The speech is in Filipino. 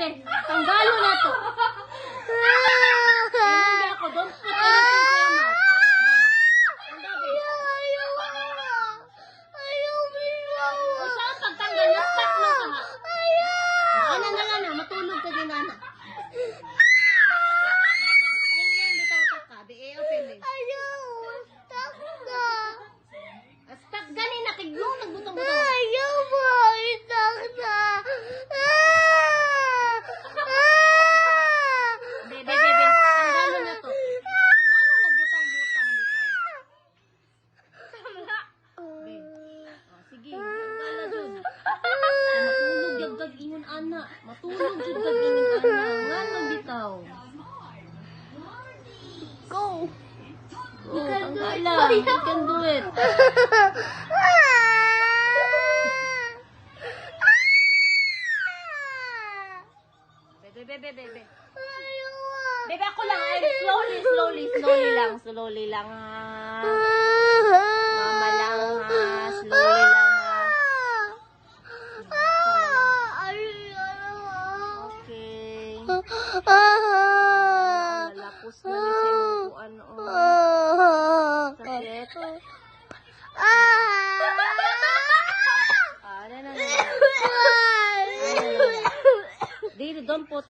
bebe. Tanggalo na to. Hindi ako, don't put anything to your mouth. O siya ang pagtanggal, stop mo ka ha. Ano na nga na, matulog ka din na. Ayun, bitaw ka. Di open eh. Stop gani na, kiglong nagbutong-butong. Bebe, tanggalo na to. Ano nagbutang-butang dito? Be. Oh, sige, tanggala dun. Matulog yung gag-ingon, ana. Matulog yung gag-ingon, ana. Nga magbitaw. Go! You can do it. You can do it. Bebe. Bebe, ako lang. Slowly lang ha. Mama lang ha. Slowly lang ha. Okay. Malapos na niya sa inupuan. Sakit. Don't put